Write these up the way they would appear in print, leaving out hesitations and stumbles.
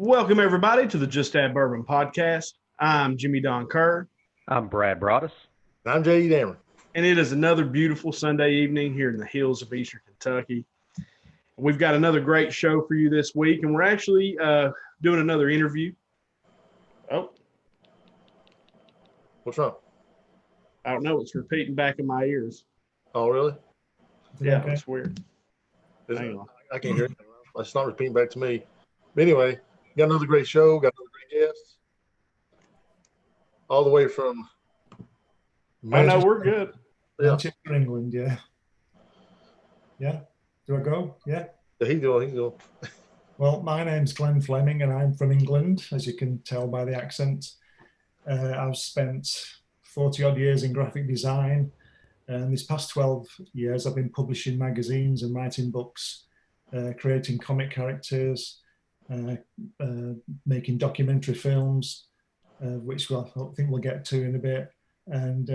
Welcome, everybody, to the Just Add Bourbon podcast. I'm Jimmy Don Kerr, I'm Brad Broadus. I'm J.E. Dameron. and it is another beautiful Sunday evening here in the hills of Eastern Kentucky. We've got another great show for you this week, and we're actually doing another interview. Oh, What's wrong? I don't know. It's repeating back in my ears. Oh, really? Yeah, it's weird. Hang on. I can't hear it. It's not repeating back to me. But anyway, got another great show. Got another great guest. All the way from Manchester. Oh, no, we're good. Yeah. Manchester, England, yeah. Yeah. Do I go? Yeah. He's going. Well, my name's Glenn Fleming, and I'm from England, as you can tell by the accent. I've spent 40-odd years in graphic design, and this past 12 years I've been publishing magazines and writing books, creating comic characters, making documentary films, which I think we'll get to in a bit, and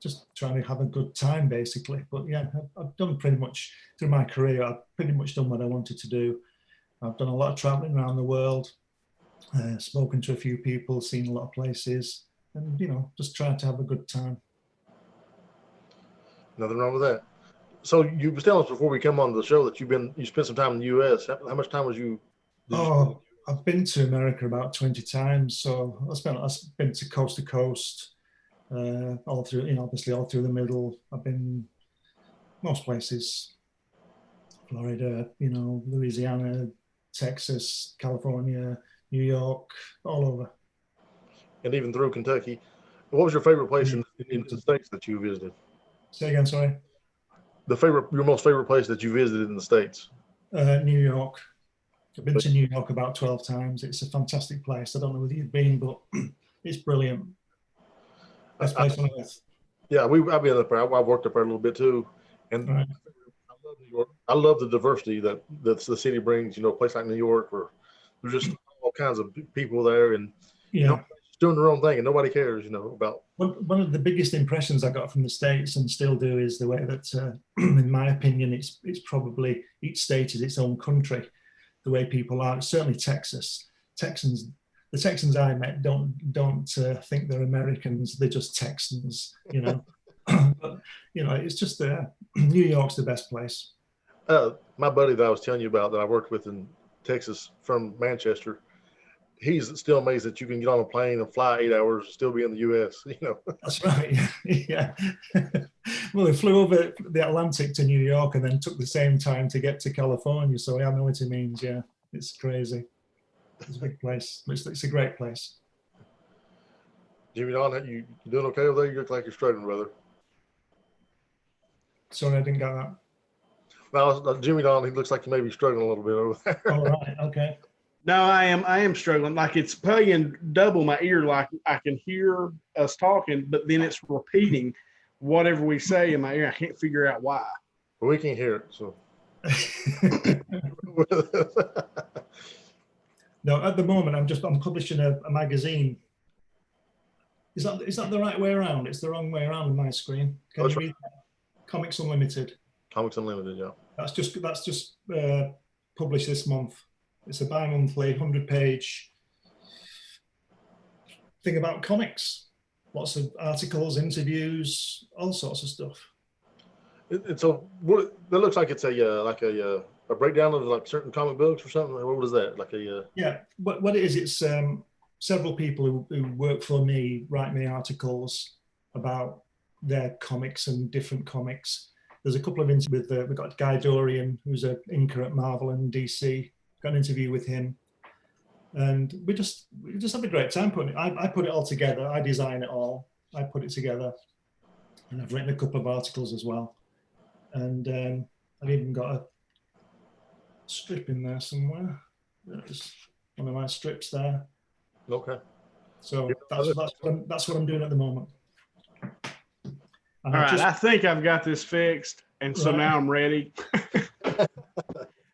just trying to have a good time, basically. But yeah, I've done pretty much, through my career, I've pretty much done what I wanted to do. I've done a lot of traveling around the world, spoken to a few people, seen a lot of places, and, just trying to have a good time. Nothing wrong with that. So you were telling us before we come on the show that you spent some time in the U.S. How much time I've been to America about 20 times. So I've been to coast, all through, obviously all through the middle. I've been most places, Florida, Louisiana, Texas, California, New York, all over. And even through Kentucky. What was your favorite place in the States that you visited? Say again, sorry. Your most favorite place that you visited in the States? New York. I've been to New York about 12 times. It's a fantastic place. I don't know whether you've been, but it's brilliant. Best place on earth. Yeah, I've been up there. I've worked up there a little bit too. And right. I love New York. I love the diversity that the city brings, a place like New York where there's just all kinds of people there and doing their own thing and nobody cares, about. One of the biggest impressions I got from the States and still do is the way that, in my opinion, it's probably each state is its own country. The way people are, certainly Texas. The Texans I met don't think they're Americans. They're just Texans, But it's just New York's the best place. My buddy that I was telling you about that I worked with in Texas from Manchester, he's still amazed that you can get on a plane and fly 8 hours and still be in the U.S. That's right. Yeah. Well, they flew over the Atlantic to New York and then took the same time to get to California. So I know what it means. Yeah, it's crazy. It's a big place. It's a great place. Jimmy Don, you doing okay over there? You look like you're struggling, brother. Sorry, I didn't get that. Well, Jimmy Don, he looks like he may be struggling a little bit over there. All right. Okay. No, I am struggling. Like it's playing double my ear. Like I can hear us talking, but then it's repeating whatever we say in my ear. I can't figure out why. Well, we can't hear it, so. No, at the moment I'm publishing a magazine. Is that the right way around? It's the wrong way around on my screen. Can you read that? Comics Unlimited. Comics Unlimited, yeah. That's just published this month. It's a bi-monthly 100-page thing about comics. Lots of articles, interviews, all sorts of stuff. That looks like it's a breakdown of like certain comic books or something. What was that? Yeah, what it is, it's several people who work for me write me articles about their comics and different comics. There's a couple of interviews with we've got Guy Dorian, who's an inker at Marvel and DC. Got an interview with him, and we just have a great time putting it. I put it all together. I design it all. I put it together, and I've written a couple of articles as well. And I've even got a strip in there somewhere. There's one of my strips there. Okay. So that's what I'm doing at the moment. All right, I think I've got this fixed, and so now I'm ready.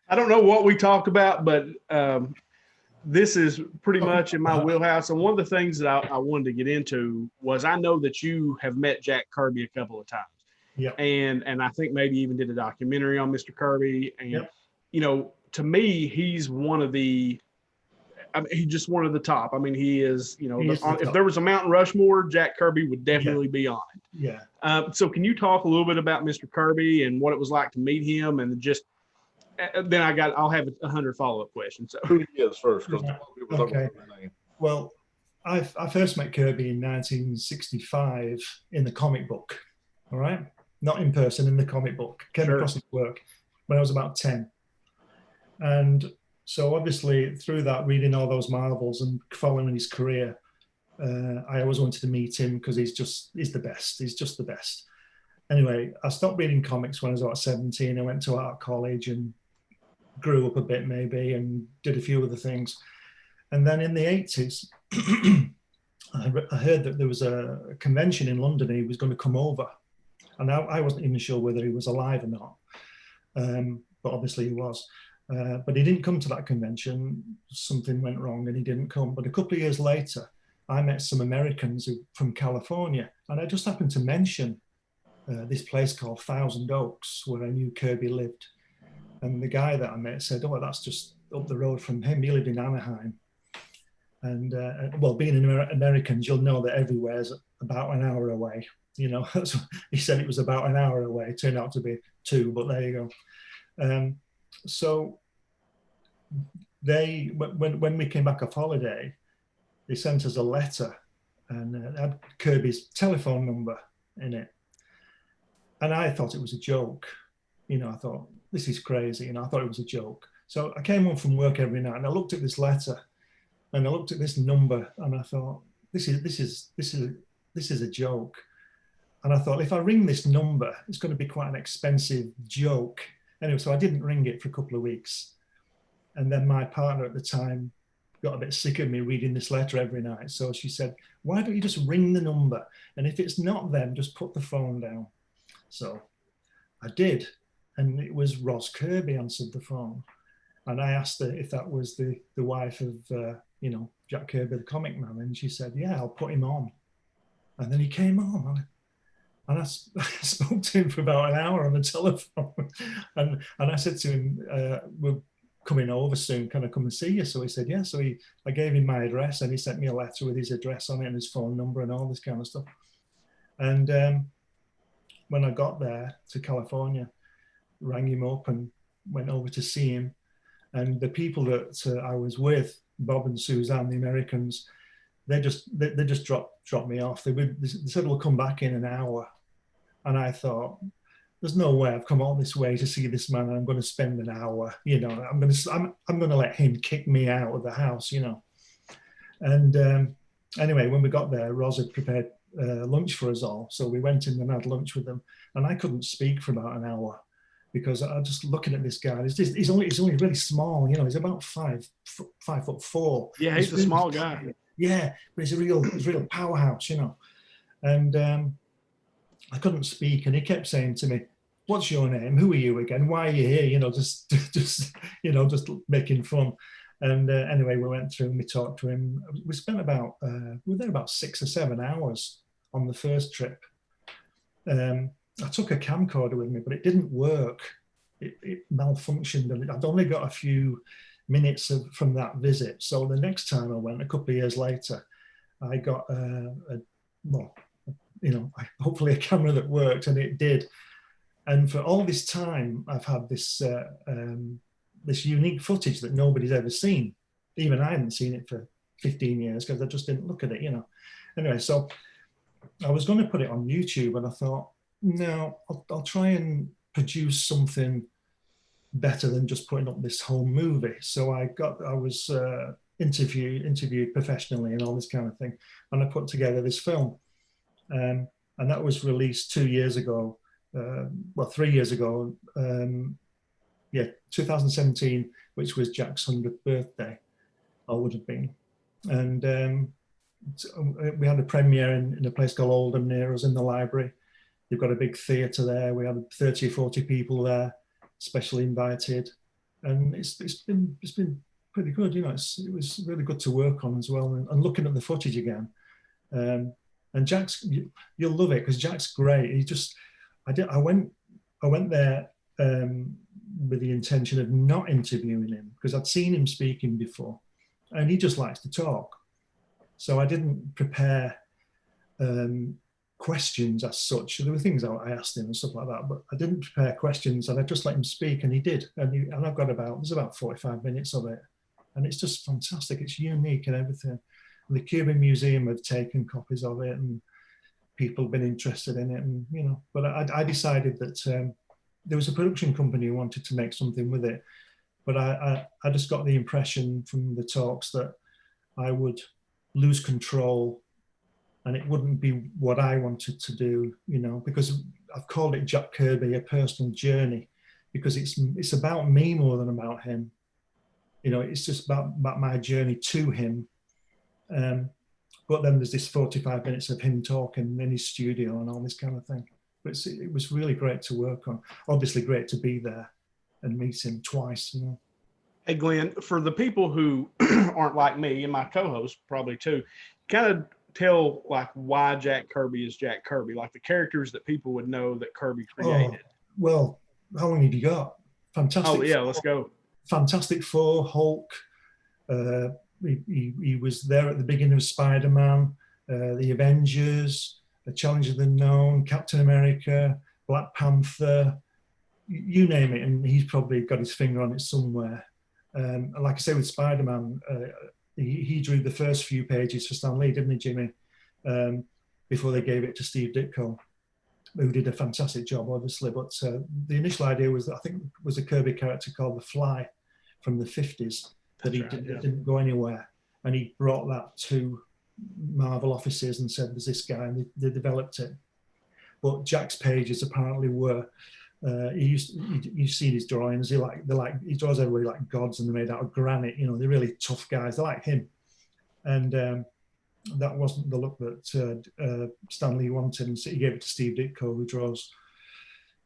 I don't know what we talked about, but this is pretty much in my wheelhouse. And one of the things that I wanted to get into was I know that you have met Jack Kirby a couple of times. Yeah. And I think maybe even did a documentary on Mr. Kirby. And, to me, he's one of the I mean, he's just one of the top. I mean, he is, if top. there was a Mountain Rushmore, Jack Kirby would definitely be on it. Yeah. So can you talk a little bit about Mr. Kirby and what it was like to meet him, and just then I'll have 100 follow-up questions. So who he is first, because okay. Well, I first met Kirby in 1965 in the comic book. All right, not in person, in the comic book. Came across his work when I was about 10, and so obviously through that, reading all those Marvels and following his career, I always wanted to meet him because he's the best. He's just the best. Anyway, I stopped reading comics when I was about 17. I went to art college and grew up a bit maybe and did a few other things. And then in the 80s, I heard that there was a convention in London. He was going to come over. And I wasn't even sure whether he was alive or not. But obviously he was. But he didn't come to that convention. Something went wrong and he didn't come. But a couple of years later, I met some Americans from California. And I just happened to mention this place called Thousand Oaks, where I knew Kirby lived. And the guy that I met said, "Oh, that's just up the road from him. He lived in Anaheim." And well, being Americans, you'll know that everywhere's about an hour away. You know, he said it was about an hour away. It turned out to be 2, but there you go. So when we came back off holiday, they sent us a letter and had Kirby's telephone number in it. And I thought it was a joke. You know, I thought, this is crazy. And I thought it was a joke. So I came home from work every night and I looked at this letter and I looked at this number and I thought, this is a joke. And I thought, if I ring this number, it's going to be quite an expensive joke. Anyway, so I didn't ring it for a couple of weeks. And then my partner at the time got a bit sick of me reading this letter every night. So she said, why don't you just ring the number? And if it's not them, just put the phone down. So I did. And it was Ros Kirby answered the phone. And I asked her if that was the wife of, Jack Kirby, the comic man. And she said, yeah, I'll put him on. And then he came on. And I spoke to him for about an hour on the telephone. and I said to him, we're coming over soon. Can I come and see you? So he said, yeah. So I gave him my address and he sent me a letter with his address on it and his phone number and all this kind of stuff. And when I got there to California, rang him up and went over to see him. And the people that I was with, Bob and Suzanne, the Americans, they just dropped me off. They said, we'll come back in an hour. And I thought, there's no way I've come all this way to see this man and I'm going to spend an hour, you know, I'm going to let him kick me out of the house, you know. And anyway, when we got there, Ros had prepared lunch for us all. So we went in and had lunch with them. And I couldn't speak for about an hour because I was just looking at this guy. He's only really small, you know, he's about 5'4". Yeah, he's a really small guy. Yeah, but he's a real powerhouse, you know. And I couldn't speak, and he kept saying to me, "What's your name? Who are you again? Why are you here?" You know, just making fun. And anyway, we went through and we talked to him. We spent we were there about 6 or 7 hours on the first trip. I took a camcorder with me, but it didn't work. It malfunctioned, and I'd only got a few minutes from that visit. So the next time I went, a couple of years later, I got hopefully a camera that worked, and it did. And for all this time, I've had this this unique footage that nobody's ever seen. Even I hadn't seen it for 15 years because I just didn't look at it, you know. Anyway, so I was going to put it on YouTube, and I thought, no, I'll try and produce something better than just putting up this whole movie. So I was interviewed professionally and all this kind of thing, and I put together this film. And that was released 2 years ago, 3 years ago, 2017, which was Jack's 100th birthday, or would have been. And we had a premiere in a place called Oldham near us in the library. They've got a big theatre there. We had 30 or 40 people there, specially invited. And it's been pretty good, you know. It was really good to work on as well. And looking at the footage again, and Jack's, you'll love it because Jack's great. I went there with the intention of not interviewing him because I'd seen him speaking before, and he just likes to talk. So I didn't prepare questions as such. There were things I asked him and stuff like that, but I didn't prepare questions, and I just let him speak, and he did. And there's about 45 minutes of it, and it's just fantastic. It's unique and everything. And the Cuban Museum have taken copies of it, and people have been interested in it, and But I decided that there was a production company who wanted to make something with it, but I just got the impression from the talks that I would lose control, and it wouldn't be what I wanted to do, because I've called it Jack Kirby, a personal journey, because it's about me more than about him. It's just about my journey to him. But then there's this 45 minutes of him talking in his studio and all this kind of thing. But it was really great to work on. Obviously great to be there and meet him twice. Hey, Glenn, for the people who aren't like me and my co-host probably too, kind of tell like why Jack Kirby is Jack Kirby, like the characters that people would know that Kirby created. Oh, well, how long have you got? Fantastic. Oh yeah, let's go. Fantastic Four, Hulk. He was there at the beginning of Spider-Man, the Avengers, the Challenge of the Unknown, Captain America, Black Panther, you name it, and he's probably got his finger on it somewhere. Like I say, with Spider-Man, he drew the first few pages for Stan Lee, didn't he, Jimmy? Before they gave it to Steve Ditko, who did a fantastic job, obviously. But the initial idea was that I think was a Kirby character called the Fly from the 50s that didn't go anywhere, and he brought that to Marvel offices and said, "There's this guy," and they developed it. But Jack's pages apparently were. You see his drawings. He draws everybody like gods, and they're made out of granite. They're really tough guys. They're like him, and that wasn't the look that Stan Lee wanted. And so he gave it to Steve Ditko, who draws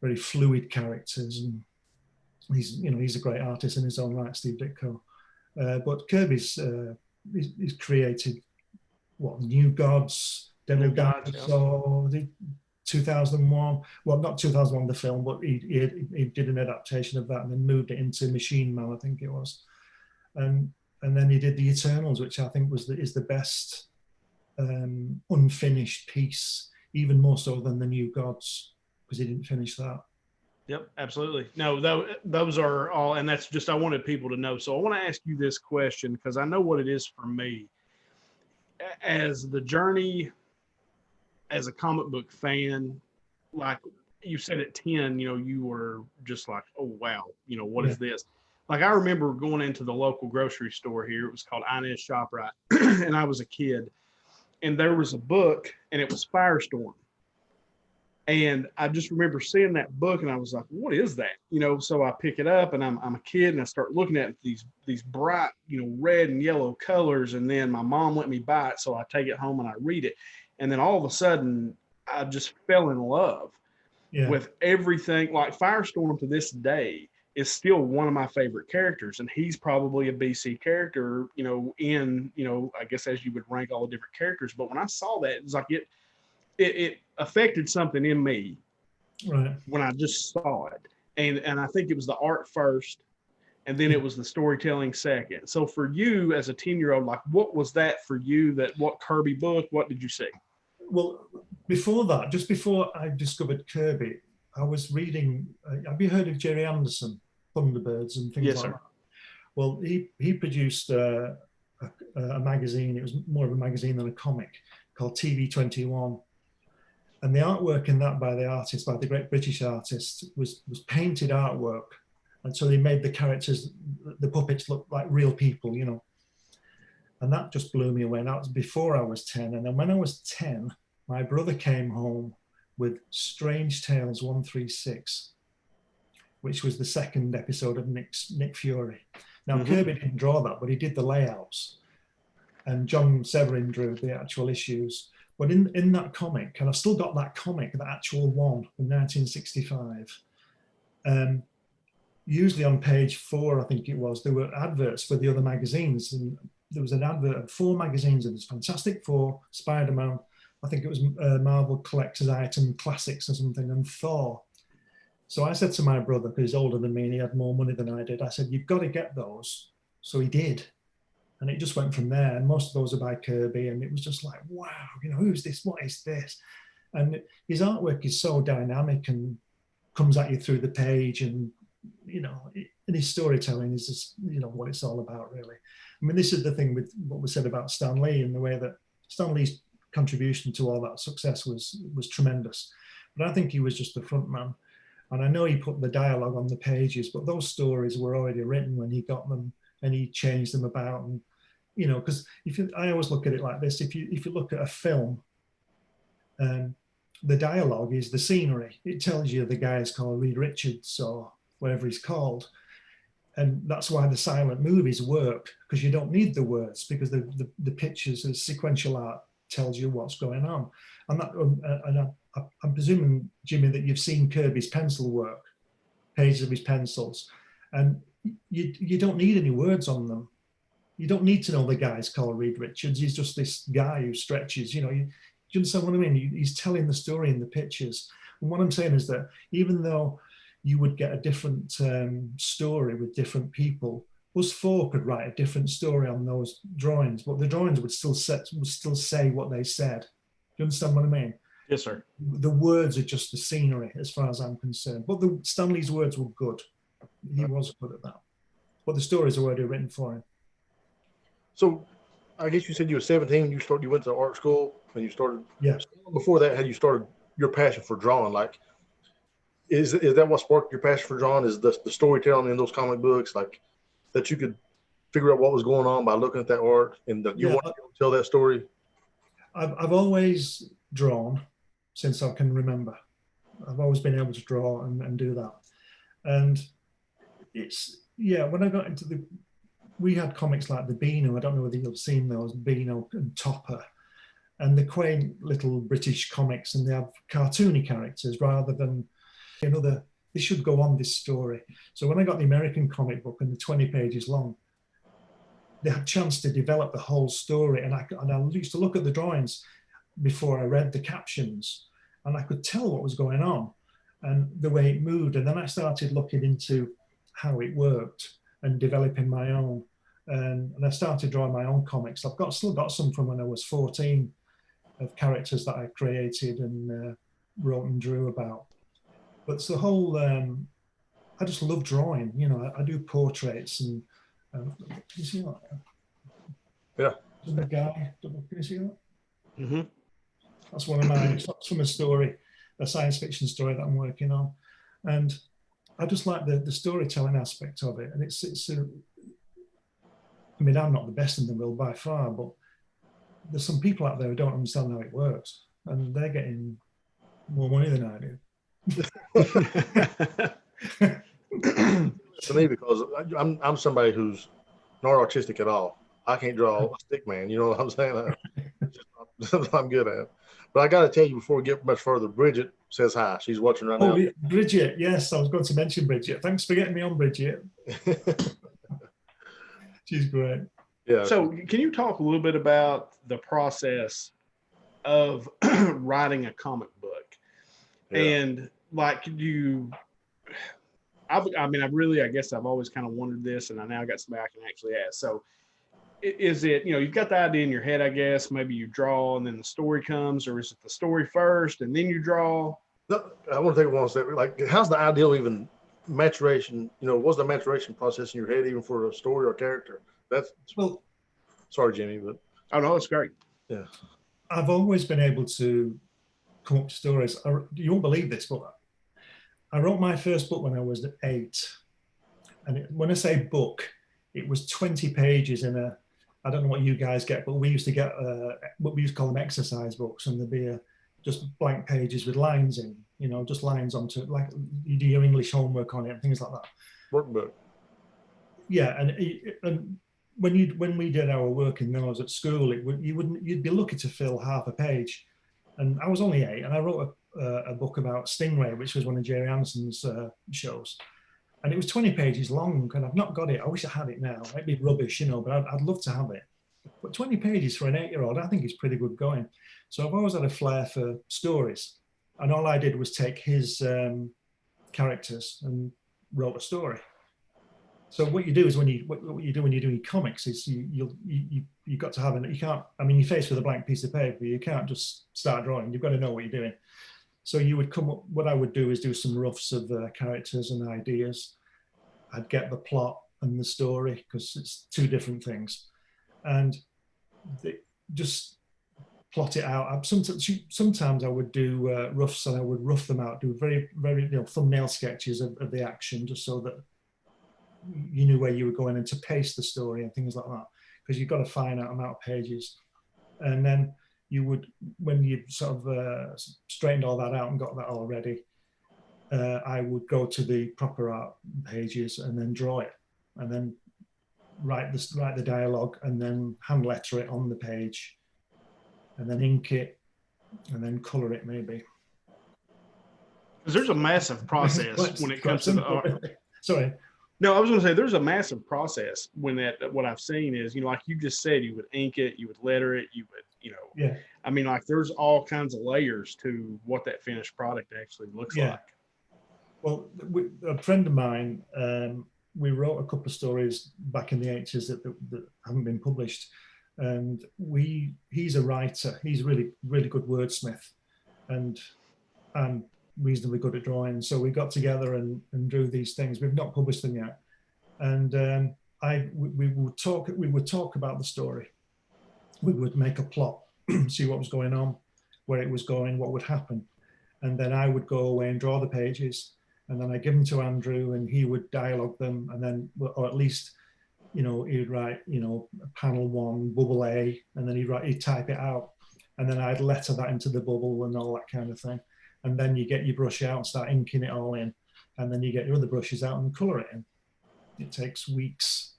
very fluid characters, and he's a great artist in his own right, Steve Ditko. But Kirby's he's created New Gods, Devil Dinosaur, 2001. Well, not 2001 the film, but he did an adaptation of that and then moved it into Machine Man, I think it was, and then he did the Eternals, which I think is the best unfinished piece, even more so than the New Gods, because he didn't finish that. Yep, absolutely. No, those are all, and that's just I wanted people to know. So I want to ask you this question because I know what it is for me. As the journey as a comic book fan, like you said at 10, you were just like, oh, wow, what is this? Like I remember going into the local grocery store here. It was called Inez ShopRite, and I was a kid. And there was a book, and it was Firestorm. And I just remember seeing that book, and I was like, "What is that?" So I pick it up, and I'm a kid, and I start looking at these bright, red and yellow colors. And then my mom let me buy it, so I take it home and I read it. And then all of a sudden, I just fell in love with everything. Like Firestorm to this day is still one of my favorite characters, and he's probably a BC character, I guess as you would rank all the different characters. But when I saw that, it was like it affected something in me when I just saw it. And I think it was the art first, and then it was the storytelling second. So for you as a 10-year-old, like what was that for you? What Kirby book, what did you see? Well, before that, just before I discovered Kirby, I was reading, have you heard of Jerry Anderson, Thunderbirds and things like that? Well, he produced a magazine. It was more of a magazine than a comic, called TV21. And the artwork in that by the great British artist, was painted artwork. And so they made the characters, the puppets, look like real people, And that just blew me away. And that was before I was 10. And then when I was 10, my brother came home with Strange Tales 136, which was the second episode of Nick Fury. Now, Kirby didn't draw that, but he did the layouts. And John Severin drew the actual issues. But in that comic, and I've still got that comic, the actual one from 1965, usually on page 4, I think it was, there were adverts for the other magazines. And there was an advert of 4 magazines. It was Fantastic Four, Spider-Man, I think it was Marvel Collector's Item Classics or something, and Thor. So I said to my brother, because he's older than me and he had more money than I did, I said, "You've got to get those." So he did. And it just went from there. And most of those are by Kirby. And it was just like, wow, you know, who's this? What is this? And his artwork is so dynamic and comes at you through the page. And, you know, and his storytelling is just, you know, what it's all about, really. I mean, this is the thing with what was said about Stan Lee, and the way that Stan Lee's contribution to all that success was tremendous. But I think he was just the front man. And I know he put the dialogue on the pages, but those stories were already written when he got them, and he changed them about. And, you know, because I always look at it like this: if you look at a film, the dialogue is the scenery. It tells you the guy is called Reed Richards or whatever he's called. And that's why the silent movies work, because you don't need the words, because the pictures, the sequential art tells you what's going on. And that, I'm presuming, Jimmy, that you've seen Kirby's pencil work, pages of his pencils, and you don't need any words on them. You don't need to know the guy's called Reed Richards. He's just this guy who stretches, you know. Do you understand what I mean? He's telling the story in the pictures. And what I'm saying is that even though you would get a different story with different people, us four could write a different story on those drawings, but the drawings would still say what they said. Do you understand what I mean? Yes, sir. The words are just the scenery, as far as I'm concerned. But Stanley's words were good. He was good at that. But the stories are already written for him. So, I guess you said you were 17. You went to art school, and you started. Yeah. Before that, had you started your passion for drawing? Like, is that what sparked your passion for drawing? Is the storytelling in those comic books, like that you could figure out what was going on by looking at that art, and that you wanted to tell that story? I've always drawn since I can remember. I've always been able to draw and do that. And it's, yeah, when I got into we had comics like the Beano. I don't know whether you've seen those, Beano and Topper, and the quaint little British comics, and they have cartoony characters rather than, you know, they should go on this story. So when I got the American comic book and the 20 pages long, they had a chance to develop the whole story. And I used to look at the drawings before I read the captions, and I could tell what was going on and the way it moved. And then I started looking into how it worked and developing my own. And I started drawing my own comics. I've still got some from when I was 14 of characters that I created and wrote and drew about. But it's the whole, I just love drawing. You know, I do portraits and, can you see that? Yeah. The guy, can you see that? Mm-hmm. That's one of mine. It's from a science fiction story that I'm working on. And I just like the storytelling aspect of it. And I mean, I'm not the best in the world by far, but there's some people out there who don't understand how it works, and they're getting more money than I do. To me, because I'm somebody who's not artistic at all. I can't draw a stick man. You know what I'm saying? It's just not something I'm good at. But I got to tell you before we get much further, Bridget says hi. She's watching right now. Bridget, yes, I was going to mention Bridget. Thanks for getting me on, Bridget. She's great. Yeah. So can you talk a little bit about the process of writing a comic book? Yeah. And like I guess I've always kind of wondered this, and I now got somebody I can actually ask. So is it, you've got the idea in your head, I guess, maybe you draw and then the story comes, or is it the story first and then you draw? No, I want to take one step. Like, how's the ideal even maturation? What's the maturation process in your head even for a story or character? Sorry, Jimmy, but. Oh, no, it's great. Yeah. I've always been able to come up with stories. You won't believe this, but I wrote my first book when I was 8. And when I say book, it was 20 pages in I don't know what you guys get, but we used to get what we used to call them exercise books, and there'd be just blank pages with lines in, just lines onto, like you do your English homework on it and things like that. Workbook. Yeah, and when we did our work in those at school, you'd be lucky to fill half a page. And I was only 8, and I wrote a book about Stingray, which was one of Jerry Anderson's shows. And it was 20 pages long, and I've not got it. I wish I had it now. It'd be rubbish, but I'd love to have it. But 20 pages for an 8-year-old, I think is pretty good going. So I've always had a flair for stories. And all I did was take his characters and wrote a story. So what you do is what you do when you're doing comics is you've got to have you can't, I mean, you're faced with a blank piece of paper. You can't just start drawing. You've got to know what you're doing. So you would come up. What I would do is do some roughs of characters and ideas. I'd get the plot and the story because it's two different things, and just plot it out. Sometimes I would do roughs and I would rough them out, do very, very thumbnail sketches of the action, just so that you knew where you were going and to pace the story and things like that, because you've got a finite amount of pages. And then you would, when you sort of straightened all that out and got that all ready, I would go to the proper art pages and then draw it, and then write the dialogue, and then hand letter it on the page, and then ink it, and then color it maybe. Because there's a massive process when it comes to the art. Sorry. No, I was going to say there's a massive process when what I've seen is, like you just said, you would ink it, you would letter it, you would, yeah. I mean, like there's all kinds of layers to what that finished product actually looks like. Well, a friend of mine, we wrote a couple of stories back in the 80s that haven't been published. And he's a writer. He's really, really good wordsmith, and I'm reasonably good at drawing. So we got together and drew these things. We've not published them yet. And we would talk about the story. We would make a plot, see what was going on, where it was going, what would happen. And then I would go away and draw the pages. And then I give them to Andrew and he would dialogue them. And then, or at least, he would write, panel 1, bubble A, and then he'd type it out. And then I'd letter that into the bubble and all that kind of thing. And then you get your brush out and start inking it all in. And then you get your other brushes out and color it in. It takes weeks.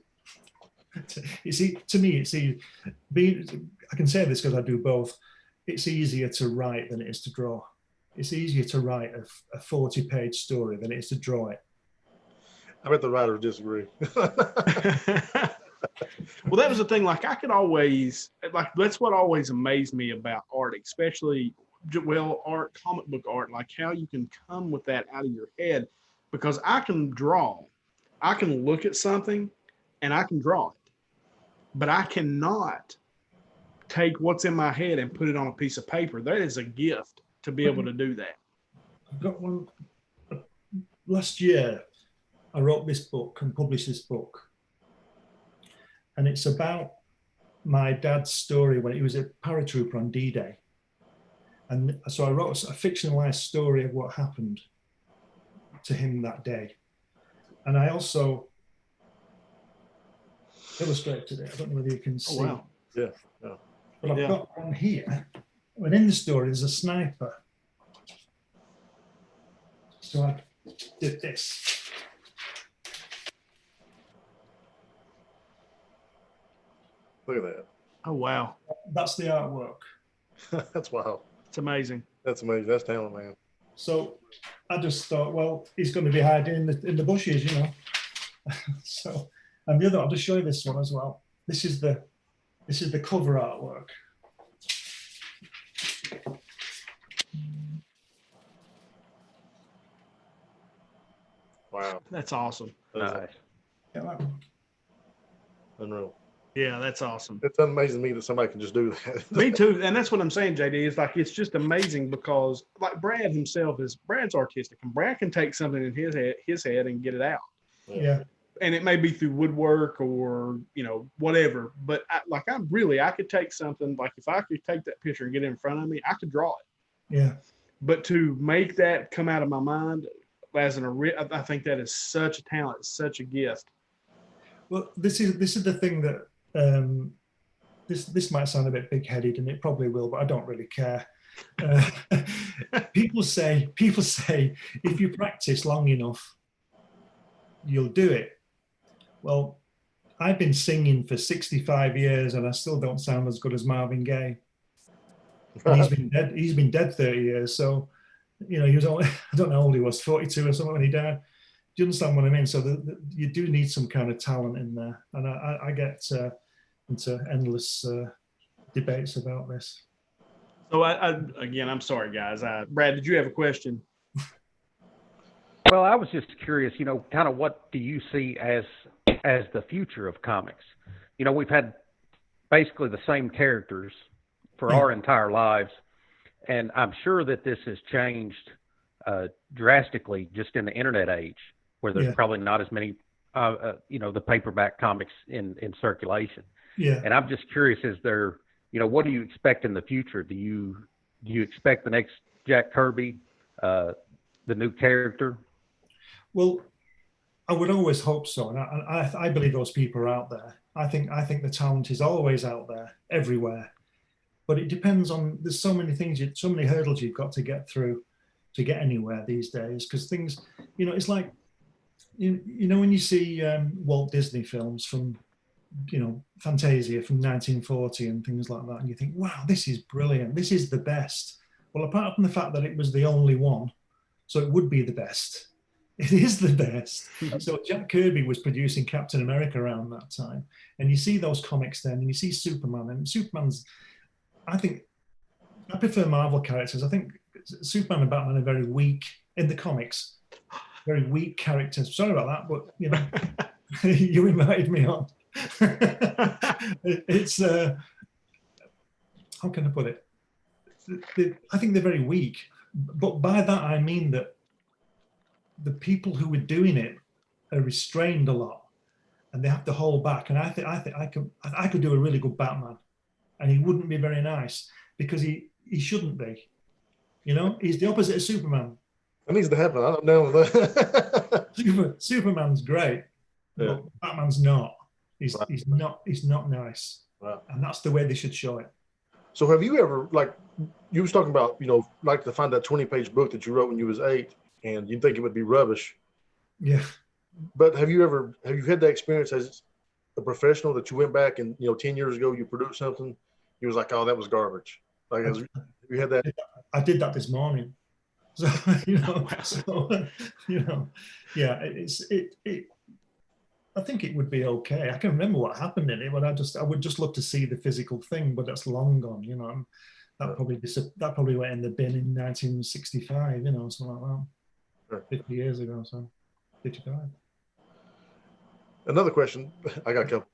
You see, to me, it's easy. I can say this because I do both. It's easier to write than it is to draw. It's easier to write a 40-page story than it is to draw it. I bet the writers disagree. Well, that was the thing. Like I could always, that's what always amazed me about art, especially, art, comic book art, like how you can come with that out of your head, because I can draw. I can look at something and I can draw it, but I cannot take what's in my head and put it on a piece of paper. That is a gift to be able to do that. I've got one. Last year, I wrote this book and published this book. And it's about my dad's story when he was a paratrooper on D-Day. And so I wrote a fictionalized story of what happened to him that day. And I also illustrated it. I don't know whether you can see. Oh, wow. Yeah. But I've got one here. And in the story, there's a sniper. So I did this. Look at that. Oh, wow. That's the artwork. That's wow. It's amazing. That's amazing. That's talent, man. So I just thought, well, he's going to be hiding in the bushes, So, and the other, I'll just show you this one as well. This is the cover artwork. Wow. That's awesome. Nice. Yeah, Unreal. Yeah, that's awesome. It's amazing to me that somebody can just do that. Me too. And that's what I'm saying, JD, is like, it's just amazing because like Brad himself Brad's artistic, and Brad can take something in his head and get it out. Yeah. And it may be through woodwork or, whatever, but I could take something, like if I could take that picture and get it in front of me, I could draw it. Yeah. But to make that come out of my mind I think that is such a talent, such a gift. Well, this is the thing that this might sound a bit big-headed, and it probably will, but I don't really care. People say if you practice long enough, you'll do it. Well, I've been singing for 65 years, and I still don't sound as good as Marvin Gaye. And he's been dead 30 years, so he was only, I don't know how old he was, 42 or something when he died. Do you understand what I mean? So you do need some kind of talent in there, and I get into endless debates about this. So again, I'm sorry, guys. Brad, did you have a question? Well, I was just curious, kind of what do you see as as the future of comics. You know, we've had basically the same characters for our entire lives, and I'm sure that this has changed drastically just in the internet age, where there's probably not as many, the paperback comics in circulation. Yeah. And I'm just curious, is there, what do you expect in the future? Do you expect the next Jack Kirby, the new character? Well, I would always hope so, and I believe those people are out there. I think the talent is always out there, everywhere. But it depends on. There's so many things, so many hurdles you've got to get through to get anywhere these days. Because things, it's like, when you see Walt Disney films from, Fantasia from 1940 and things like that, and you think, wow, this is brilliant. This is the best. Well, apart from the fact that it was the only one, so it would be the best. It is the best. So Jack Kirby was producing Captain America around that time. And you see those comics then, and you see Superman. And Superman's, I prefer Marvel characters. I think Superman and Batman are very weak in the comics. Very weak characters. Sorry about that, but, you invited me on. It's, how can I put it? I think they're very weak. But by that, I mean that the people who were doing it are restrained a lot, and they have to hold back. And I think I could do a really good Batman, and he wouldn't be very nice because he shouldn't be. He's the opposite of Superman. That needs to happen. I don't know. Superman's great, but Batman's not. He's not nice, and that's the way they should show it. So have you ever, like you was talking about, like to find that 20-page book that you wrote when you was 8, and you think it would be rubbish? Yeah. But have you had that experience as a professional that you went back and 10 years ago you produced something, you was like, oh, that was garbage? Like, have you had that? I did that this morning. So yeah, I think it would be okay. I can remember what happened in it, but I would just love to see the physical thing, but that's long gone. That probably went in the bin in 1965, something like that. 50 years ago, so 55. Another question, I got a couple.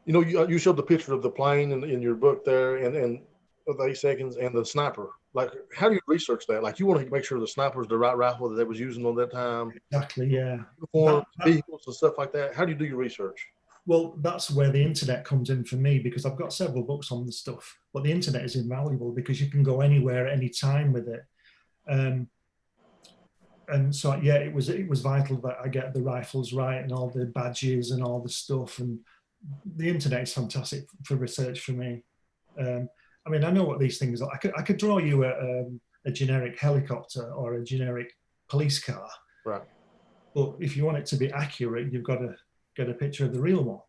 You showed the picture of the plane in your book there, and of the 8 seconds, and the sniper. Like, how do you research that? Like, you want to make sure the sniper's the right rifle that they was using on that time. Exactly, yeah. Uniforms, vehicles, and stuff like that. How do you do your research? Well, that's where the internet comes in for me, because I've got several books on the stuff, but the internet is invaluable because you can go anywhere at any time with it. And so, yeah, it was vital that I get the rifles right and all the badges and all the stuff. And the internet is fantastic for research for me. I mean, I know what these things are. I could draw you a generic helicopter or a generic police car. Right. But if you want it to be accurate, you've got to get a picture of the real one,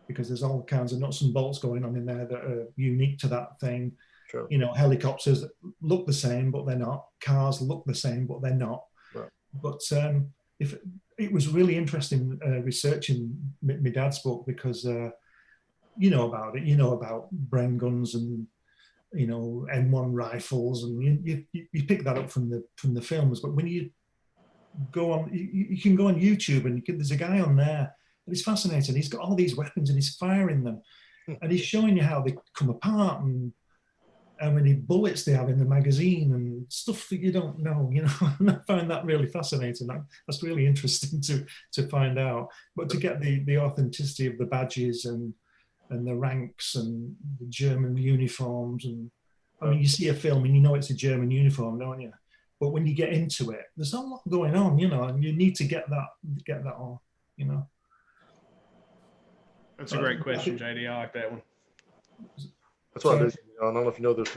because there's all kinds of nuts and bolts going on in there that are unique to that thing. Sure. Helicopters look the same, but they're not. Cars look the same, but they're not. Right. But if it was really interesting researching my dad's book, because you know about it, about Bren guns and M1 rifles, and you pick that up from the films. But when you go on, you can go on YouTube, and there's a guy on there, and it's fascinating. He's got all these weapons and he's firing them, and he's showing you how they come apart and how many bullets they have in the magazine and stuff that you don't know. And I find that really fascinating. That's really interesting to find out. But to get the authenticity of the badges and the ranks and the German uniforms, and I mean, you see a film and you know it's a German uniform, don't you? But when you get into it, there's a lot going on, and you need to get that on, That's a great question, JD. I like that one. That's what I do. I don't know if you know this.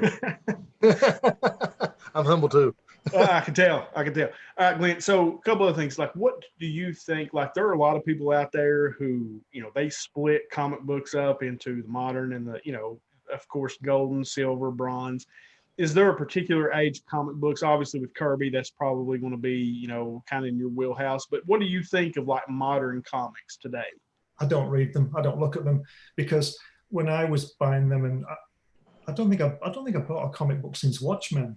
I'm humble too. I can tell. All right, Glenn. So a couple of things. Like, what do you think? Like, there are a lot of people out there who, they split comic books up into the modern and the, of course, golden, silver, bronze. Is there a particular age comic books? Obviously, with Kirby, that's probably going to be, kind of in your wheelhouse. But what do you think of like modern comics today? I don't read them. I don't look at them, because when I was buying them, and I don't think I bought a comic book since Watchmen.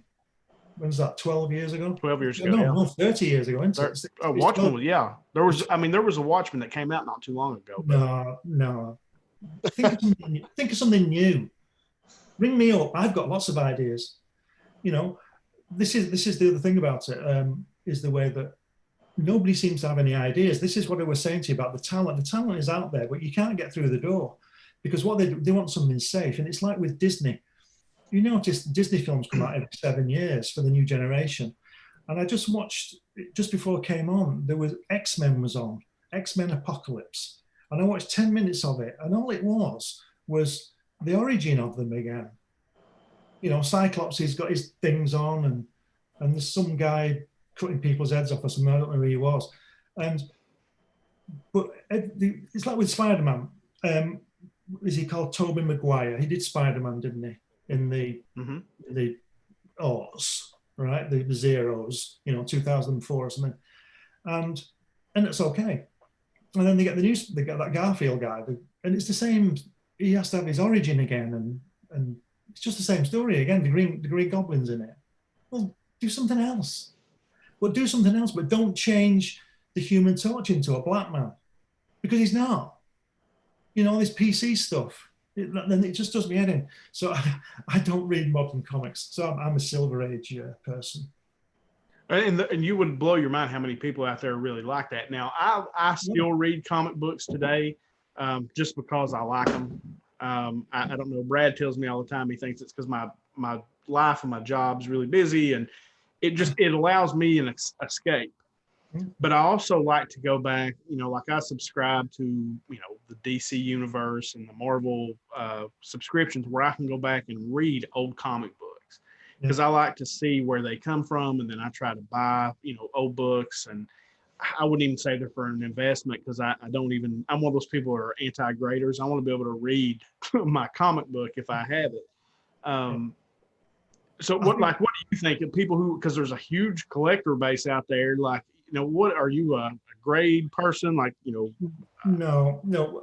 when's that? 12 years ago? 12 years ago. No, yeah. no, 30 years ago, isn't it? Watchmen, yeah. There was a Watchmen that came out not too long ago. But... No. Think of something new. Ring me up. I've got lots of ideas. You know, this is the other thing about it, is the way that nobody seems to have any ideas. This is what I was saying to you about the talent. The talent is out there, but you can't get through the door because what they want something safe. And it's like with Disney. You notice Disney films come out every 7 years for the new generation. And I just watched, just before it came on, there was X-Men was on, X-Men Apocalypse. And I watched 10 minutes of it. And all it was the origin of them again. You know, Cyclops, he's got his things on and there's some guy cutting people's heads off or something. I don't know who he was. But it's like with Spider-Man. Is he called Tobey Maguire? He did Spider-Man, didn't he? In the Oz, right? The zeros, 2004 or something. And it's okay. And then they get that Garfield guy, and it's the same. He has to have his origin again, and it's just the same story again. The Green Goblin's in it. Well, do something else. But don't change the Human Torch into a black man, because he's not. This PC stuff. It just does me head in. So I don't read modern comics. So I'm a Silver Age person. And you would blow your mind how many people out there really like that. Now, I still read comic books today just because I like them. I don't know. Brad tells me all the time he thinks it's because my life and my job's really busy, and it allows me an escape. But I also like to go back, like I subscribe to, the DC universe and the Marvel subscriptions where I can go back and read old comic books because I like to see where they come from. And then I try to buy, old books, and I wouldn't even say they're for an investment because I'm one of those people who are anti-graders. I want to be able to read my comic book if I have it. So what do you think of people because there's a huge collector base out there, like, what are you a grade person? Like, No.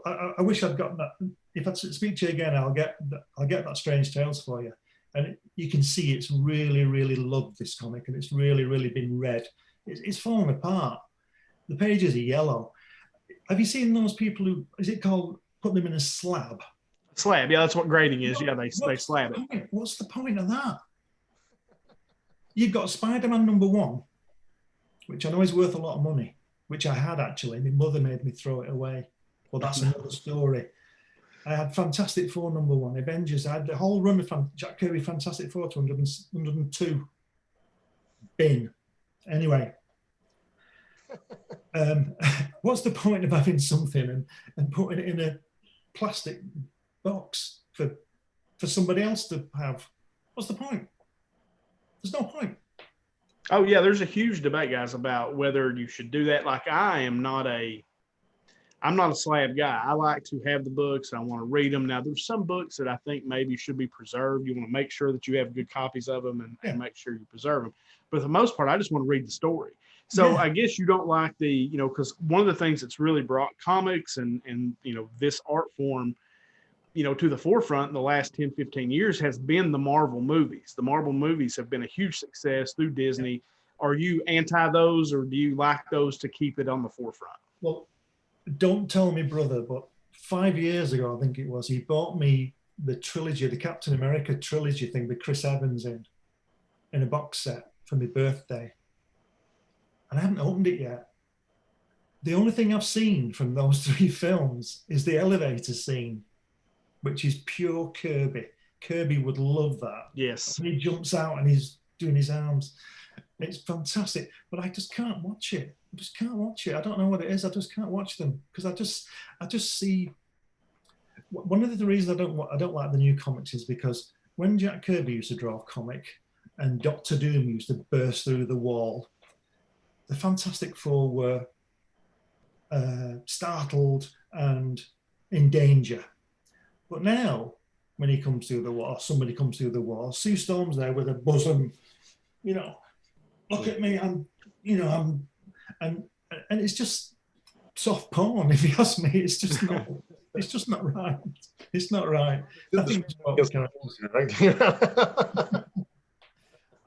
I wish I'd gotten that. If I speak to you again, I'll get that Strange Tales for you. And you can see it's really, really loved this comic, and it's really, really been read. It's falling apart. The pages are yellow. Have you seen those people who, is it called, put them in a slab? Slab, yeah, that's what grading is. Yeah, they slab it. What's the point of that? You've got Spider-Man #1, which I know is worth a lot of money, which I had actually. My mother made me throw it away. Well, that's another story. I had Fantastic Four #1, Avengers. I had the whole run of Jack Kirby Fantastic Four to 102. Bin. Anyway, what's the point of having something and putting it in a plastic box for somebody else to have? What's the point? There's no point. Oh yeah, there's a huge debate, guys, about whether you should do that. Like, I'm not a slab guy. I like to have the books. I want to read them. Now, there's some books that I think maybe should be preserved. You want to make sure that you have good copies of them and make sure you preserve them. But for the most part, I just want to read the story. So I guess you don't like because one of the things that's really brought comics and this art form, to the forefront in the last 10, 15 years has been the Marvel movies. The Marvel movies have been a huge success through Disney. Are you anti those, or do you like those to keep it on the forefront? Well, don't tell me, brother, but 5 years ago, I think it was, he bought me the trilogy, the Captain America trilogy thing with Chris Evans in a box set for my birthday. And I haven't opened it yet. The only thing I've seen from those 3 films is the elevator scene, which is pure Kirby. Kirby would love that. Yes. And he jumps out and he's doing his arms. It's fantastic, but I just can't watch it. I don't know what it is. I just can't watch them because I just see. One of the reasons I don't like the new comics is because when Jack Kirby used to draw a comic and Doctor Doom used to burst through the wall, the Fantastic Four were startled and in danger. But now, when he comes through the wall, somebody comes through the wall, Sue Storm's there with a bosom, look at me, and it's just soft porn. If you ask me, it's just not right. It's not right.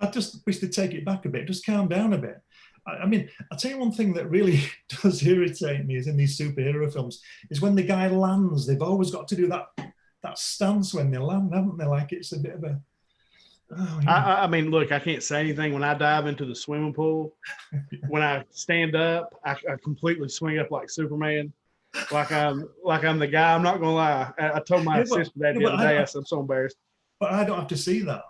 I just wish they'd take it back a bit, just calm down a bit. I mean, I'll tell you one thing that really does irritate me is in these superhero films is when the guy lands, they've always got to do that stance when they land, haven't they? Like it's a bit of a, oh, yeah. I mean, look, I can't say anything when I dive into the swimming pool. When I stand up, I completely swing up like Superman, like I'm the guy. I'm not gonna lie. I told my sister that the other day. I said, I'm so embarrassed. But I don't have to see that.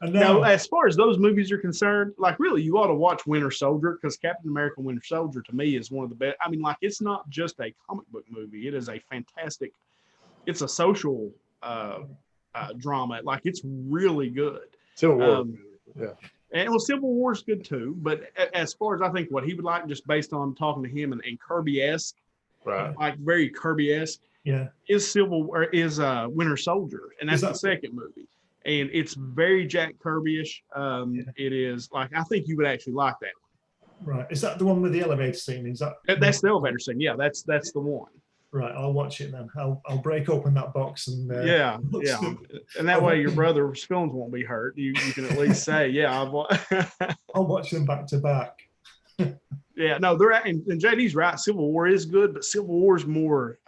No, as far as those movies are concerned, like really, you ought to watch Winter Soldier because Captain America: Winter Soldier to me is one of the best. I mean, like it's not just a comic book movie; it is a fantastic. It's a social drama. Like it's really good. Civil War, yeah. And well, Civil War is good too. But as far as I think what he would like, just based on talking to him and Kirby-esque, right? Like very Kirby-esque. Yeah. Is Winter Soldier, and that's the second movie. And it's very Jack Kirby-ish. It is like I think you would actually like that one. Right. Is that the one with the elevator scene? Is that's the elevator scene? Yeah, that's the one. Right. I'll watch it then. I'll break open that box and yeah. And that way your brother's feelings won't be hurt. You can at least say, yeah, I'll watch them back to back. Yeah. No, they're and JD's right. Civil War is good, but Civil War is more.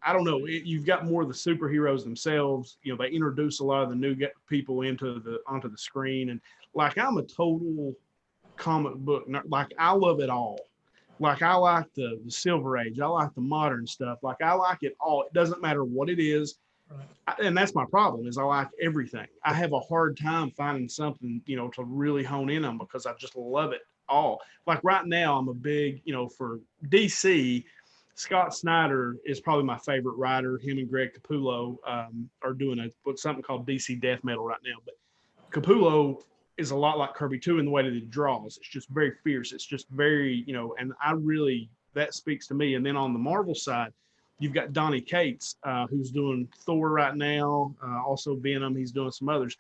I don't know. You've got more of the superheroes themselves. They introduce a lot of the new people onto the screen, and like I'm a total comic book nerd. Like I love it all. Like I like the Silver Age. I like the modern stuff. Like I like it all. It doesn't matter what it is, and that's my problem. Is I like everything. I have a hard time finding something to really hone in on because I just love it all. Like right now, I'm a big for DC. Scott Snyder is probably my favorite writer. Him and Greg Capullo are doing something called DC Death Metal right now. But Capullo is a lot like Kirby too in the way that he draws. It's just very fierce. It's just very, and that speaks to me. And then on the Marvel side, you've got Donny Cates, who's doing Thor right now, also Venom. He's doing some others.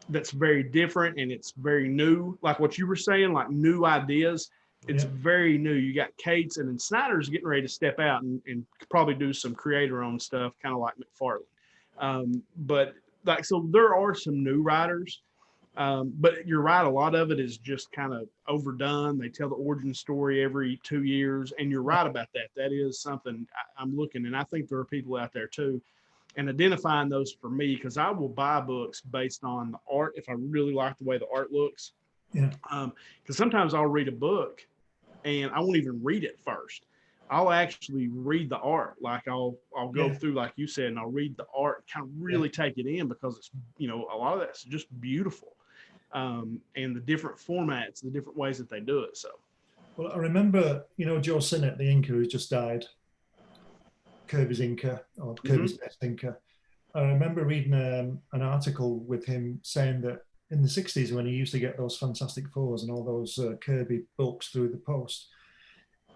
That's very different and it's very new. Like what you were saying, like new ideas. It's very new. You got Cates, and then Snyder's getting ready to step out and probably do some creator-owned stuff, kind of like McFarlane. But like, so there are some new writers, but you're right. A lot of it is just kind of overdone. They tell the origin story every 2 years, and you're right about that. That is something I'm looking, and I think there are people out there too, and identifying those for me because I will buy books based on the art if I really like the way the art looks. Yeah. Because sometimes I'll read a book and I won't even read it first. I'll actually read the art. Like I'll go through, like you said, and I'll read the art, kind of really take it in because it's, a lot of that's just beautiful. And the different formats, the different ways that they do it. So. Well, I remember, Joe Sinnott, the inker who just died, Kirby's inker, or Kirby's best inker. I remember reading an article with him saying that in the 60s, when he used to get those Fantastic Fours and all those Kirby books through the post,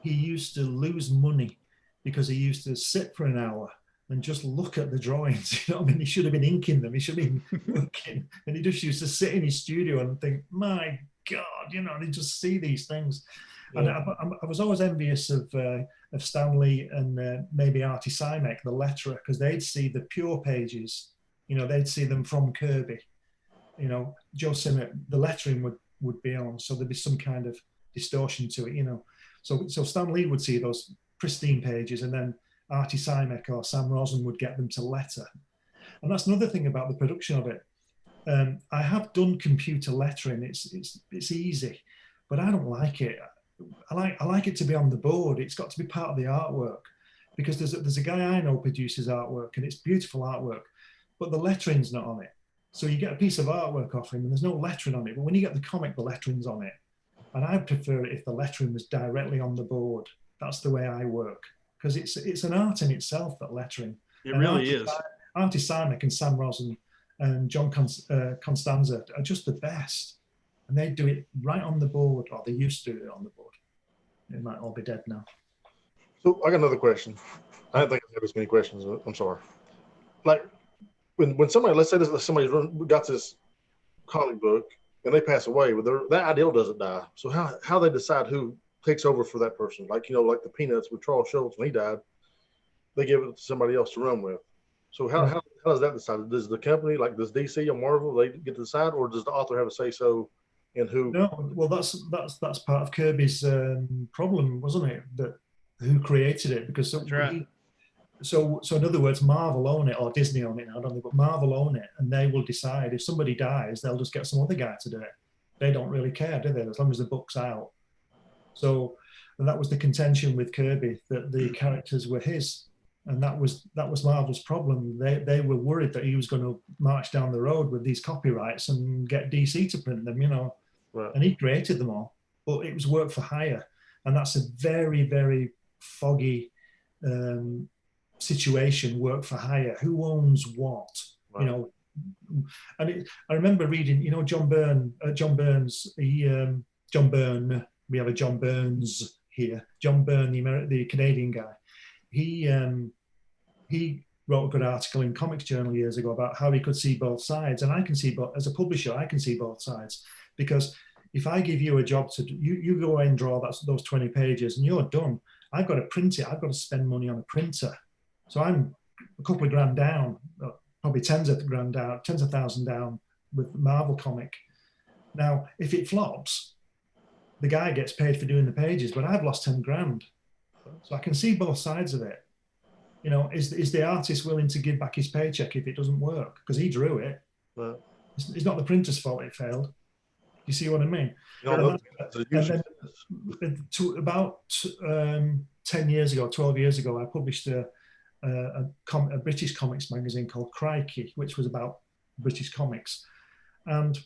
he used to lose money because he used to sit for an hour and just look at the drawings. I mean, he should have been inking them. He should have been working. And he just used to sit in his studio and think, my God, and he just see these things. Yeah. And I was always envious of Stan Lee and maybe Artie Simek, the letterer, because they'd see the pure pages. They'd see them from Kirby. Joe Sinnott, the lettering would be on, so there'd be some kind of distortion to it, So Stan Lee would see those pristine pages, and then Artie Simek or Sam Rosen would get them to letter. And that's another thing about the production of it. I have done computer lettering. It's easy, but I don't like it. I like it to be on the board. It's got to be part of the artwork, because there's a guy I know produces artwork, and it's beautiful artwork, but the lettering's not on it. So you get a piece of artwork off him and there's no lettering on it. But when you get the comic, the lettering's on it. And I prefer it if the lettering was directly on the board. That's the way I work. Because it's an art in itself, that lettering. It really is. Artie Simek and Sam Rosen and John Constanza are just the best. And they do it right on the board, or they used to do it on the board. They might all be dead now. So I got another question. I don't think I have as many questions. I'm sorry. Like, when somebody, let's say somebody's got this comic book and they pass away, but that ideal doesn't die. So how they decide who takes over for that person? Like, like the Peanuts with Charles Schultz when he died, they give it to somebody else to run with. So how is that decided? Does the company, like does DC or Marvel, they get to decide, or does the author have a say so in who? No, well, that's part of Kirby's problem, wasn't it? That who created it? Because That's right. so in other words, Marvel own it, or Disney own it now, don't they? But Marvel own it, and they will decide if somebody dies, they'll just get some other guy to do it. They don't really care, do they? As long as the book's out. So, and that was the contention with Kirby, that the characters were his, and that was Marvel's problem. They were worried that he was going to march down the road with these copyrights and get DC to print them, Right. And he created them all, but it was work for hire, and that's a very, very foggy situation. Work for hire. Who owns what? Right. And I remember reading, John Burns. John Byrne. We have a John Burns here. John Byrne, the Canadian guy. He wrote a good article in Comics Journal years ago about how he could see both sides, and I can see both. As a publisher, I can see both sides, because if I give you a job to do, you go away and draw those 20 pages, and you're done. I've got to print it. I've got to spend money on a printer, so I'm a couple of grand down, probably tens of thousands down with Marvel comic. Now, if it flops, the guy gets paid for doing the pages, but I've lost 10 grand. So I can see both sides of it. Is the artist willing to give back his paycheck if it doesn't work? Because he drew it. Right. It's not the printer's fault it failed. You see what I mean? About 10 years ago, 12 years ago, I published a British comics magazine called Crikey, which was about British comics. And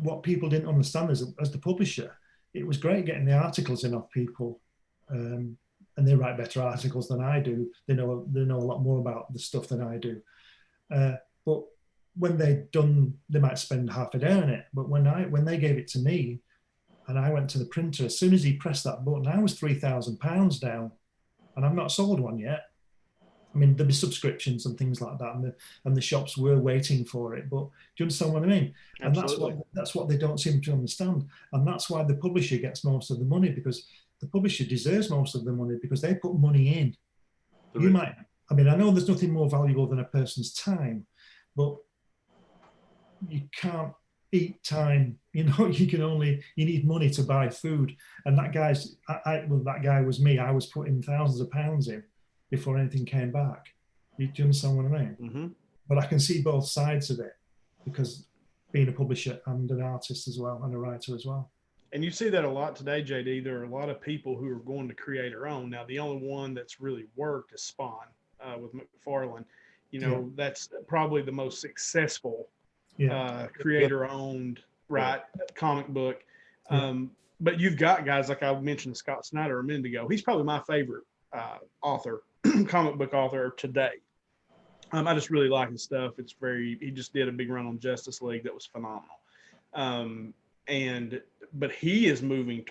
what people didn't understand as the publisher, it was great getting the articles in off people, and they write better articles than I do. They know a lot more about the stuff than I do. But when they'd done, they might spend half a day on it. But when they gave it to me, and I went to the printer, as soon as he pressed that button, I was £3,000 down, and I've not sold one yet. I mean, there'll be subscriptions and things like that, and the shops were waiting for it. But do you understand what I mean? Absolutely. And that's what they don't seem to understand. And that's why the publisher gets most of the money, because the publisher deserves most of the money, because they put money in. I know there's nothing more valuable than a person's time, but you can't eat time. You need money to buy food. And that guy was me. I was putting thousands of pounds in before anything came back. Do you understand what I mean? Mm-hmm. But I can see both sides of it, because being a publisher and an artist as well, and a writer as well. And you see that a lot today, JD. There are a lot of people who are going to create their own. Now, the only one that's really worked is Spawn with McFarlane. That's probably the most successful creator-owned comic book. But you've got guys like I mentioned, Scott Snyder a minute ago. He's probably my favorite author, comic book author today. I just really like his stuff. He just did a big run on Justice League that was phenomenal. But he's moving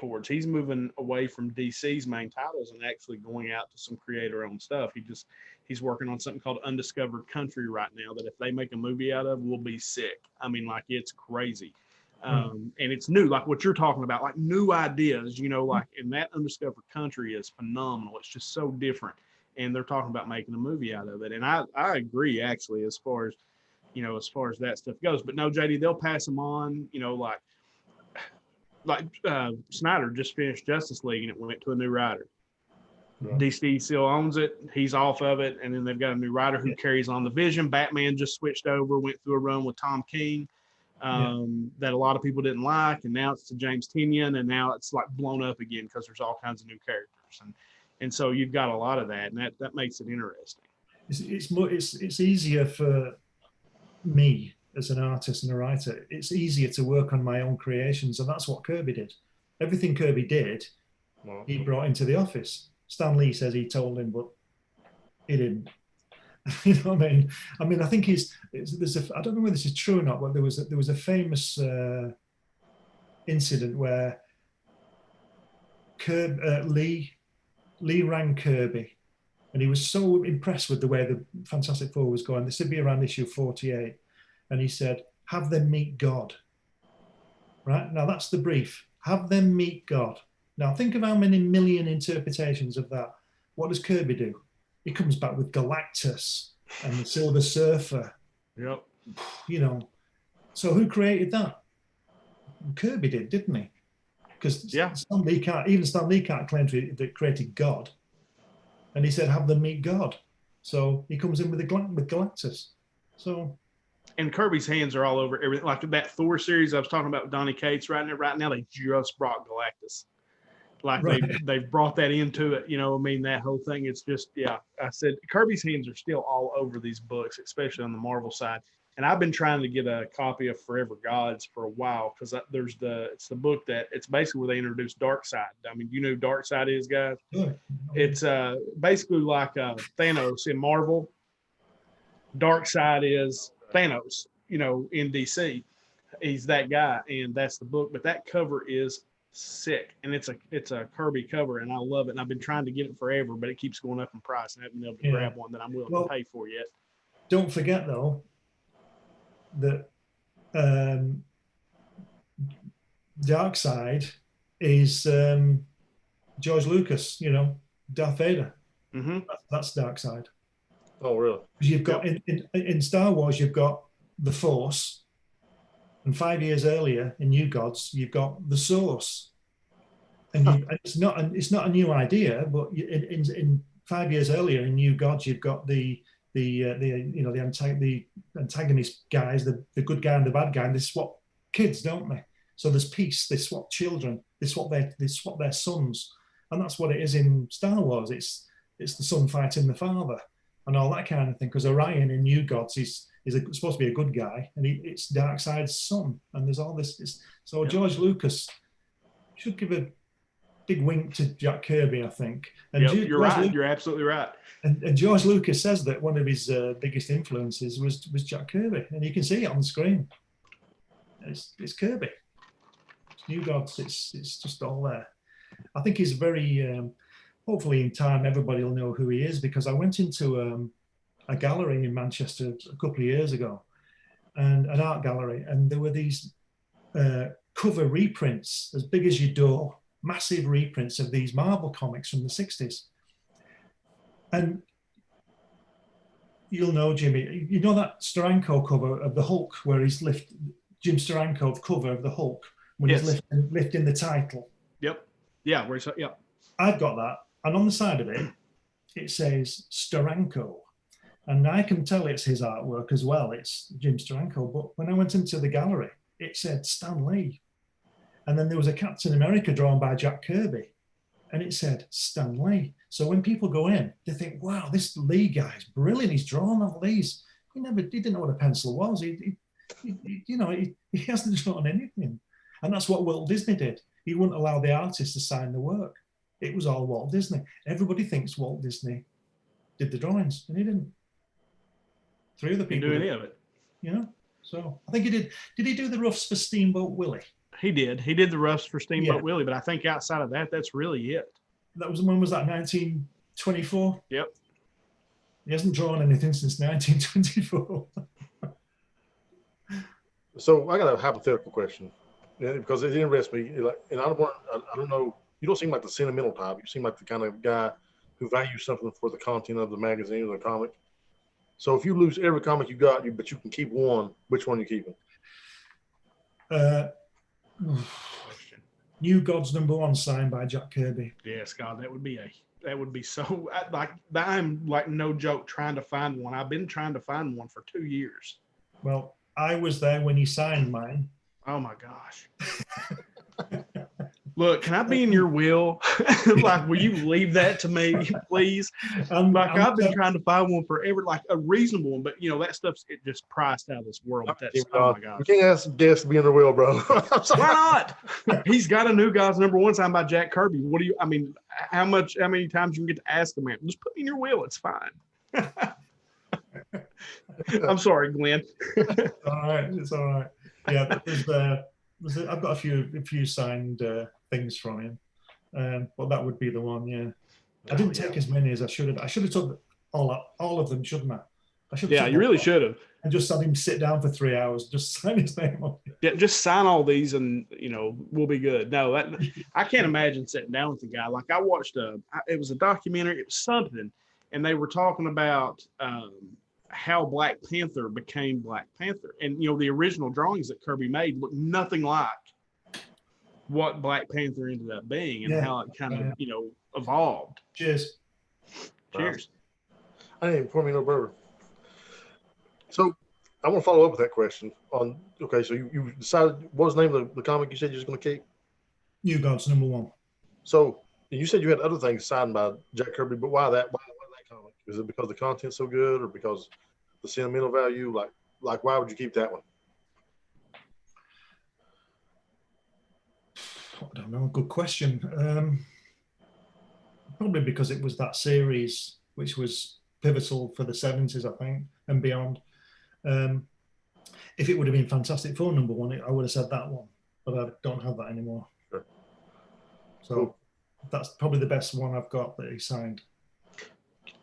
away from DC's main titles and actually going out to some creator-owned stuff. He's working on something called Undiscovered Country right now that if they make a movie out of, will be sick. I mean, like, it's crazy. And it's new, like what you're talking about, like new ideas, and that Undiscovered Country is phenomenal. It's just so different. And they're talking about making a movie out of it. And I agree, actually, as far as that stuff goes. But no, JD, they'll pass them on, like Snyder just finished Justice League and it went to a new writer. Right. DC still owns it. He's off of it. And then they've got a new writer who carries on the vision. Batman just switched over, went through a run with Tom King that a lot of people didn't like. And now it's to James Tynion. And now it's like blown up again because there's all kinds of new characters. And so you've got a lot of that. And that makes it interesting. It's easier for me as an artist and a writer. It's easier to work on my own creations. And that's what Kirby did. Everything Kirby did, he brought into the office. Stan Lee says he told him, but he didn't. You know what I mean? I think I don't know whether this is true or not, but there was a famous incident where Lee rang Kirby, and he was so impressed with the way the Fantastic Four was going. This would be around issue 48, and he said, "Have them meet God." Right now, that's the brief. Have them meet God. Now, think of how many million interpretations of that. What does Kirby do? He comes back with Galactus, and the Silver Surfer. Yep. You know, so who created that? Kirby did, didn't he? Because Stan Lee can't claim to created God, and he said have them meet God. So he comes in with Galactus. So. And Kirby's hands are all over everything. Like that Thor series I was talking about with Donny Cates right now, they just brought Galactus. Like they've brought that into it, you know. I mean, that whole thing. It's just, yeah. I said Kirby's hands are still all over these books, especially on the Marvel side. And I've been trying to get a copy of Forever Gods for a while because it's the book that it's basically where they introduced Darkseid. I mean, you know who Darkseid is, guys? Yeah. It's basically like Thanos in Marvel. Darkseid is Thanos, you know, in DC. He's that guy, and that's the book. But that cover is sick, and it's a Kirby cover, and I love it. And I've been trying to get it forever, but it keeps going up in price, and I haven't been able to grab one that I'm willing to pay for yet. Don't forget though that Darkseid is George Lucas, you know, Darth Vader. Mm-hmm. That's Darkseid. Oh, really? You've got in Star Wars, you've got the Force, and 5 years earlier in New Gods, you've got the Source. And it's not a new idea, but in 5 years earlier in New Gods, you've got the antagonist guys, the good guy and the bad guy, and they swap kids, don't they? So there's peace. They swap children. They swap their sons, and that's what it is in Star Wars. It's the son fighting the father and all that kind of thing. Because Orion in New Gods is supposed to be a good guy, and it's Darkseid's son. And there's all this. So George Lucas should give a big wink to Jack Kirby, I think. And you're right. You're absolutely right. And George Lucas says that one of his biggest influences was Jack Kirby, and you can see it on the screen. It's Kirby. It's New Gods. It's just all there. I think he's very. Hopefully, in time, everybody will know who he is, because I went into a gallery in Manchester a couple of years ago, and an art gallery, and there were these cover reprints as big as your door, massive reprints of these Marvel comics from the 60s. And you'll know, Jimmy, you know that Steranko cover of the Hulk where he's Jim Steranko cover of the Hulk when he's lifting the title. Yep. Yeah. Yep. I've got that. And on the side of it, it says Steranko. And I can tell it's his artwork as well. It's Jim Steranko. But when I went into the gallery, it said Stan Lee. And then there was a Captain America drawn by Jack Kirby. And it said Stan Lee. So when people go in, they think, wow, this Lee guy's brilliant. He's drawn all these. He didn't know what a pencil was. He hasn't drawn anything. And that's what Walt Disney did. He wouldn't allow the artist to sign the work. It was all Walt Disney. Everybody thinks Walt Disney did the drawings, and he didn't. 3 other people didn't do any of it. You know? So I think he did. Did he do the roughs for Steamboat Willie? He did. He did the roughs for Steamboat Willie, but I think outside of that, that's really it. When was that? 1924? Yep. He hasn't drawn anything since 1924. So I got a hypothetical question, because it interests me. And I don't know. You don't seem like the sentimental type. You seem like the kind of guy who values something for the content of the magazine or the comic. So if you lose every comic you got, but you can keep one, which one are you keeping? New Gods #1 signed by Jack Kirby. Yes, God, that would be so I'm like no joke trying to find one. I've been trying to find one for 2 years. Well, I was there when he signed mine. Oh my gosh. Look, can I be in your will? Like, will you leave that to me, please? I've been trying to find one forever, like a reasonable one, but that stuff's just priced out of this world. Oh my gosh. You can't ask Des to be in the will, bro. Why not? He's got a New Gods #1 signed by Jack Kirby. How many times you can get to ask him, man? Just put me in your will. It's fine. I'm sorry, Glenn. It's all right. Yeah, I've got a few signed things from him, but that would be the one. Yeah, I didn't take as many as I should have. I should have took all of them, shouldn't I? You really should have. And just had him sit down for 3 hours, just sign his name on it. Yeah, just sign all these, and we'll be good. No, I can't imagine sitting down with the guy. Like I watched it was a documentary. It was something, and they were talking about how Black Panther became Black Panther. And, the original drawings that Kirby made look nothing like what Black Panther ended up being and how it kind of, evolved. Cheers. Cheers. I didn't even pour me no bourbon. So I want to follow up with that question on, okay, so you decided, what was the name of the comic you said you was going to keep? New Gods #1. So you said you had other things signed by Jack Kirby, but why that comic? Is it because the content's so good or because the sentimental value? Like why would you keep that one? I don't know. Good question. Probably because it was that series which was pivotal for the 70s, I think, and beyond. If it would have been Fantastic Four #1, I would have said that one, but I don't have that anymore. Sure. So cool. That's probably the best one I've got that he signed.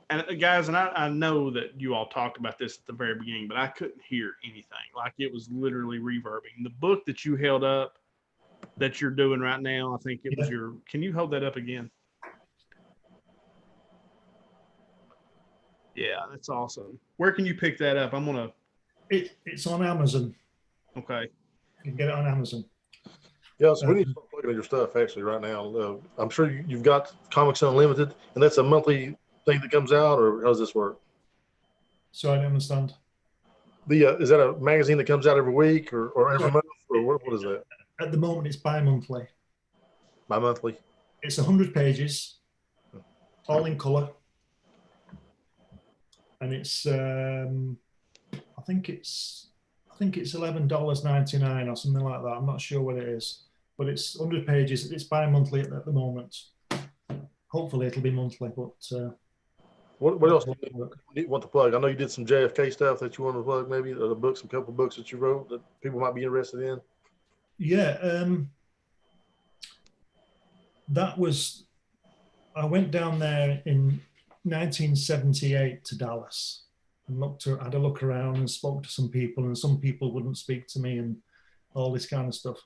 And guys, and I know that you all talked about this at the very beginning, but I couldn't hear anything. Like it was literally reverbing. The book that you held up that you're doing right now, I think it was can you hold that up again? Yeah, that's awesome. Where can you pick that up? I'm gonna. It's on Amazon. Okay. You can get it on Amazon. Yeah, so we need to start plugging in your stuff actually right now. I'm sure you've got Comics Unlimited, and that's a monthly thing that comes out, or how does this work? So I don't understand. Is that a magazine that comes out every week or every month, or what is that? At the moment, it's bi-monthly. Bi-monthly? It's 100 pages, all in color. And it's I think it's $11.99 or something like that. I'm not sure what it is, but it's 100 pages. It's bi-monthly at the moment. Hopefully it'll be monthly, but what else do you want to plug? I know you did some JFK stuff that you want to plug, maybe the books, a couple books that you wrote that people might be interested in. Yeah, I went down there in 1978 to Dallas and had a look around and spoke to some people, and some people wouldn't speak to me and all this kind of stuff.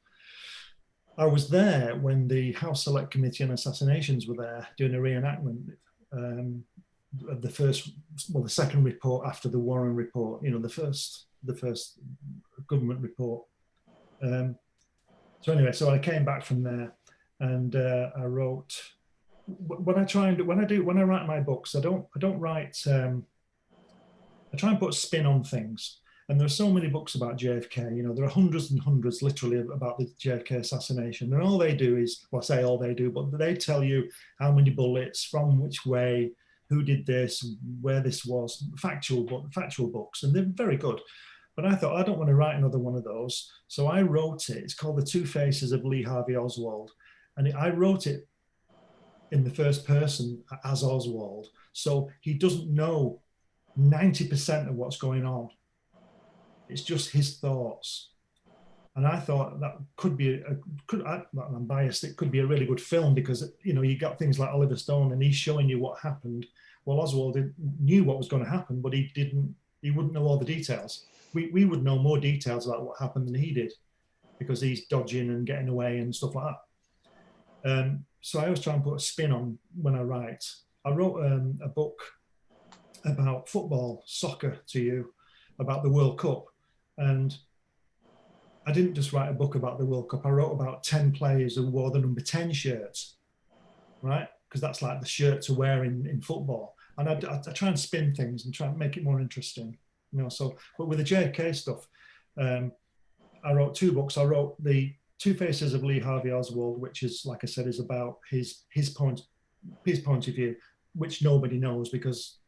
I was there when the House Select Committee on Assassinations were there doing a reenactment of the second report after the Warren report, the first government report. So anyway, so I came back from there and I wrote. When I write my books, I don't write. I try and put a spin on things, and there are so many books about JFK. There are hundreds and hundreds, literally, about the JFK assassination, and all they do is, well, I say all they do, but they tell you how many bullets, from which way, who did this, where this was, factual books, and they're very good. But I thought I don't want to write another one of those, so I wrote it. It's called The Two Faces of Lee Harvey Oswald, and I wrote it in the first person as Oswald, so he doesn't know 90% of what's going on. It's just his thoughts. And I thought that could be I'm biased, it could be a really good film, because you got things like Oliver Stone and he's showing you what happened. Well, Oswald knew what was going to happen, but he wouldn't know all the details. We would know more details about what happened than he did, because he's dodging and getting away and stuff like that. So I always try and put a spin on when I write. I wrote a book about football, soccer to you, about the World Cup. And I didn't just write a book about the World Cup. I wrote about 10 players who wore the number 10 shirts, right? Because that's like the shirt to wear in football. And I try and spin things and try and make it more interesting, but with the JFK stuff, I wrote 2 books. I wrote The Two Faces of Lee Harvey Oswald, which is, like I said, is about his point of view, which nobody knows because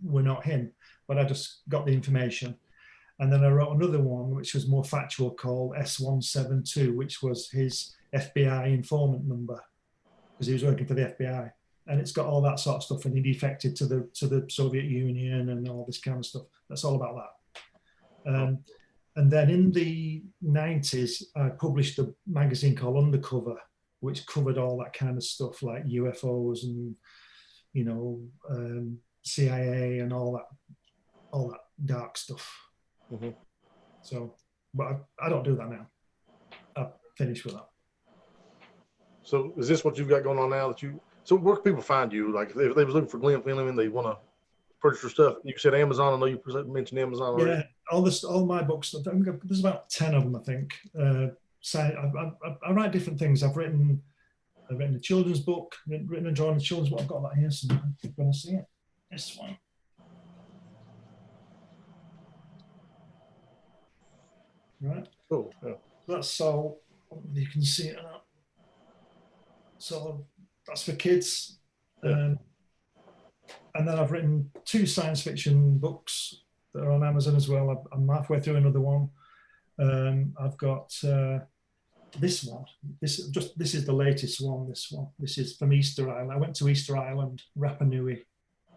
we're not him, but I just got the information. And then I wrote another one, which was more factual, called S172, which was his FBI informant number, because he was working for the FBI. And it's got all that sort of stuff, and he defected to the Soviet Union and all this kind of stuff. That's all about that. And then in the 90s, I published a magazine called Undercover, which covered all that kind of stuff, like UFOs and, CIA and all that dark stuff. Mm-hmm. So, but I don't do that now. I've finished with that. So is this what you've got going on now? So where can people find you? Like if they was looking for Glenn Fleming, they want to purchase your stuff? You said Amazon. I know you mentioned Amazon already. Yeah, all my books. There's about 10 of them, I think. I write different things. I've written a children's book, written and drawn a children's book. I've got that here somewhere. You're going to see it. This one. Right. Cool. Yeah. That's so you can see it now. So that's for kids. Yeah. And then I've written 2 science fiction books that are on Amazon as well. I'm halfway through another one. I've got this one. This is the latest one. This is from Easter Island. I went to Easter Island, Rapa Nui.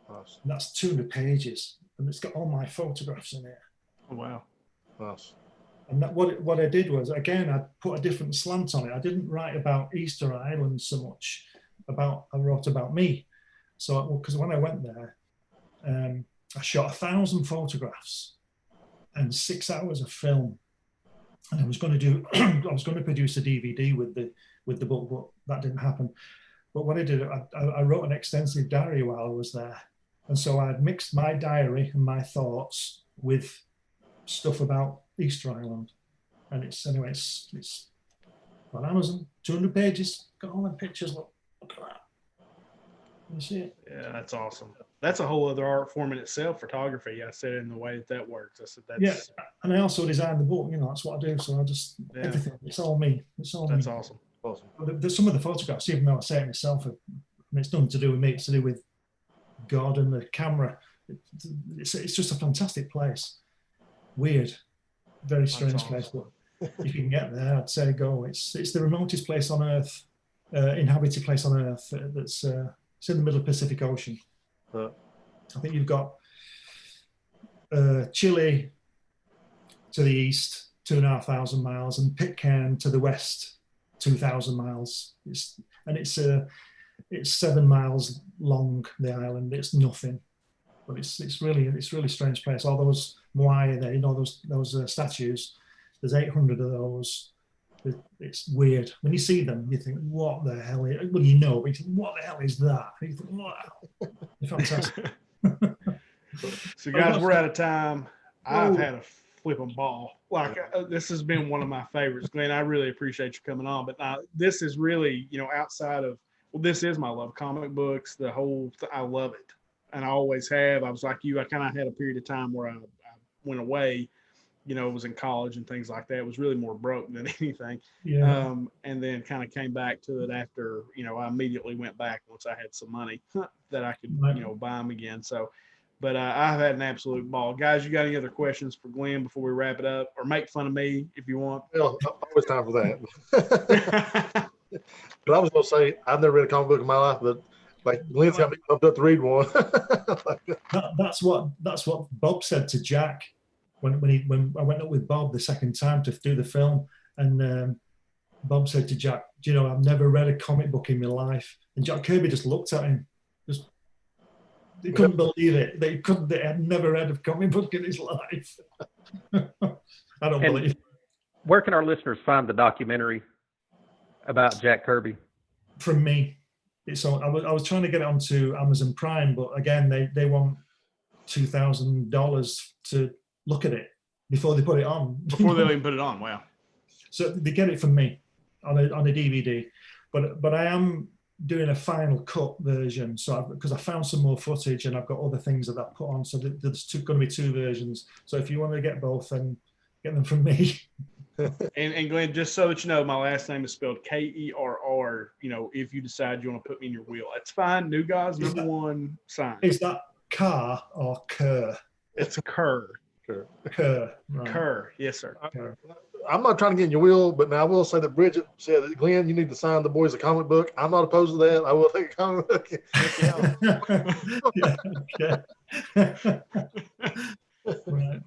Nice. And that's 200 pages, and it's got all my photographs in it. Oh, wow. Nice. And what I did was, again, I put a different slant on it. I didn't write about Easter Island so much. I wrote about me. So, because when I went there, I shot 1,000 photographs and 6 hours of film, and I was going to produce a DVD with the book, but that didn't happen. But what I did, I wrote an extensive diary while I was there, and so I mixed my diary and my thoughts with stuff about Easter Island, and it's on Amazon, 200 pages, got all the pictures. Look at that. You see it? Yeah, that's awesome. That's a whole other art form in itself, photography. I said in the way that works. I said that's yeah, and I also designed the book. That's what I do. So I just everything. It's all me. It's all that's me. Awesome. Awesome. There's some of the photographs, even though I say it myself, it's nothing to do with me. It's to do with God and the camera. It's just a fantastic place. Weird, very strange awesome. place, but if you can get there, I'd say go. It's the remotest place on Earth, inhabited place on Earth. That's it's in the middle of the Pacific Ocean. I think you've got Chile to the east, 2,500 miles, and Pitcairn to the west, 2,000 miles. It's 7 miles long. The island. It's nothing, but it's really a strange place. All those moai there, those statues. There's 800 of those. It's weird. When you see them, you think, what the hell is, well, but you think, what the hell is that? And you think, wow, they're fantastic. So guys, we're out of time. I've had a flipping ball. This has been one of my favorites. Glenn, I really appreciate you coming on, but this is really, outside of, this is my love, comic books, I love it. And I always have. I was like you, I kind of had a period of time where I went away, was in college and things like that. It was really more broke than anything. Yeah. And then kind of came back to it after, I immediately went back once I had some money that I could, buy them again. So, but I've had an absolute ball. Guys, you got any other questions for Glenn before we wrap it up, or make fun of me if you want? Well, always time for that. But I was going to say, I've never read a comic book in my life, but like Glenn's got me pumped up to read one. That's what Bob said to Jack when I went up with Bob the second time to do the film, and Bob said to Jack, I've never read a comic book in my life, and Jack Kirby just looked at him, he couldn't believe it. They had never read a comic book in his life. I don't believe it. Where can our listeners find the documentary about Jack Kirby? From me. I was trying to get it onto Amazon Prime, but again, they want $2,000 to look at it before they put it on. Before they even put it on, wow. So they get it from me on a DVD, but I am doing a final cut version. So because I found some more footage and I've got other things that I put on, so there's going to be 2 versions. So if you want to get both, then get them from me. And Glenn, just so that you know, my last name is spelled Kerr. If you decide you want to put me in your wheel, that's fine. New God's #1 sign. Is that Carr or Kerr? It's Kerr. Kerr. Right. Kerr. Yes, sir. Kerr. I'm not trying to get in your wheel, but now I will say that Bridget said that, Glenn, you need to sign the boys a comic book. I'm not opposed to that. I will take a comic book. Right.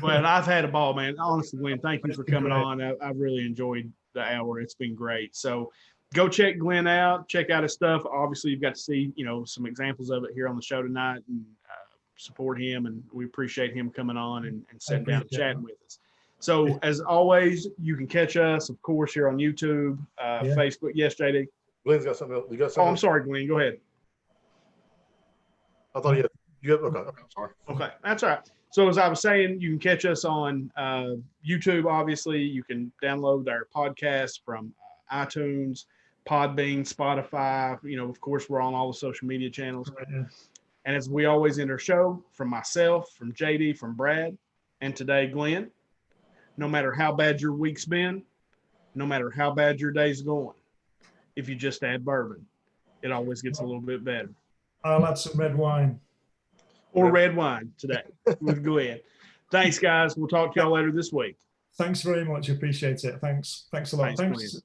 Well, I've had a ball, man. Honestly, Glenn, thank you for coming on. I've really enjoyed the hour. It's been great. So go check Glenn out. Check out his stuff. Obviously, you've got to see, some examples of it here on the show tonight, and support him. And we appreciate him coming on and sitting down and chatting with us. So as always, you can catch us, of course, here on YouTube, Facebook. Yes, JD. Glenn's got something else. You got something Oh, I'm else? sorry, Glenn. Go ahead. I thought you Okay, I'm sorry. Okay, that's all right. So as I was saying, you can catch us on YouTube. Obviously, you can download our podcast from iTunes, Podbean, Spotify. Of course, we're on all the social media channels. Right, yeah. And as we always end our show, from myself, from JD, from Brad, and today Glenn, no matter how bad your week's been, no matter how bad your day's going, if you just add bourbon, it always gets a little bit better. I'll add some red wine. Or red wine today with Glenn. Thanks, guys. We'll talk to y'all later this week. Thanks very much. Appreciate it. Thanks a lot. Thanks.